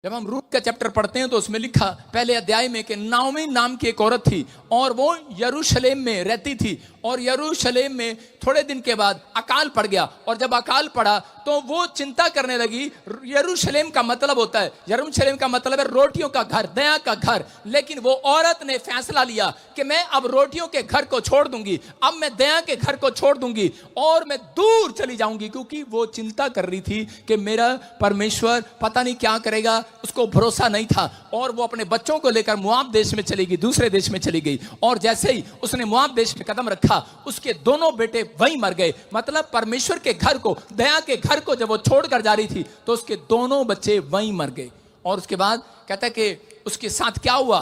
जब हम रूत का चैप्टर पढ़ते हैं तो उसमें लिखा पहले अध्याय में कि नाओमी नाम की एक औरत थी और वो यरूशलेम में रहती थी और यरूशलेम में थोड़े दिन के बाद अकाल पड़ गया और जब अकाल पड़ा तो वो चिंता करने लगी। यरूशलेम का मतलब होता है, यरूशलेम का मतलब है रोटियों का घर, दया का घर। लेकिन वो औरत ने फैसला लिया कि मैं अब रोटियों के घर को छोड़ दूंगी, अब मैं दया के घर को छोड़ दूंगी और मैं दूर चली जाऊंगी, क्योंकि वो चिंता कर रही थी कि मेरा परमेश्वर पता नहीं क्या करेगा, उसको भरोसा नहीं था। और वो अपने बच्चों को लेकर मोआब देश में चली गई, दूसरे देश में चली गई। और जैसे ही उसने मोआब देश में कदम रखा उसके दोनों बेटे वहीं मर गए। मतलब परमेश्वर के घर को, दया के घर को जब वो छोड़कर जा रही थी तो उसके दोनों बच्चे वहीं मर गए। और उसके बाद कहता है कि उसके साथ क्या हुआ,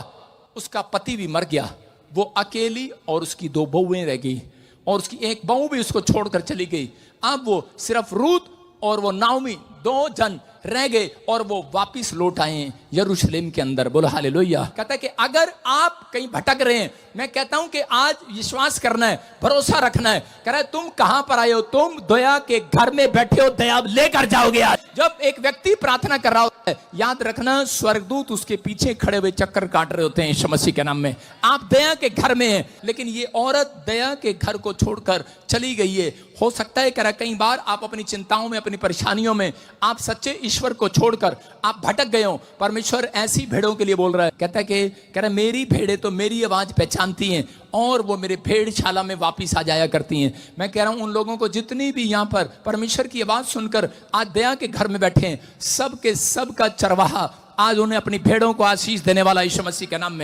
उसका पति भी मर गया, वो अकेली और उसकी दो बहुएं रह गई और उसकी एक बहू भी उसको छोड़कर चली गई। अब वो सिर्फ रूत और वो नाओमी दो जन रह गए और वो वापिस लौट आए यरूशलेम के अंदर। बोलो हालेलुया। कहता है कि अगर आप कहीं भटक रहे हैं, मैं कहता हूं कि आज विश्वास करना है, भरोसा रखना है। कह रहा है तुम कहां पर आए हो, तुम दया के घर में बैठे हो, दया लेकर जाओगे। आज जब एक व्यक्ति प्रार्थना कर रहा होता है, याद रखना स्वर्गदूत उसके पीछे खड़े हुए चक्कर काट रहे होते हैं यीशु मसीह के नाम में। आप दया के घर में हैं, लेकिन ये औरत दया के घर को छोड़कर चली गई है। हो सकता है कई बार आप अपनी चिंताओं में, अपनी परेशानियों में आप सच्चे ईश्वर को छोड़कर आप भटक गए हो। परमेश्वर ऐसी भेड़ों के लिए बोल रहा है, कहता है कि कह रहा है मेरी भेड़ें तो मेरी आवाज पहचानती हैं और वो मेरे भेड़शाला में वापिस आ जाया करती हैं। मैं कह रहा हूं उन लोगों को जितनी भी यहां पर परमेश्वर की आवाज सुनकर आज दया के घर में बैठे हैं, सब के सब का चरवाहा आज उन्हें अपनी भेड़ों को आशीष देने वाला यीशु मसीह के नाम में।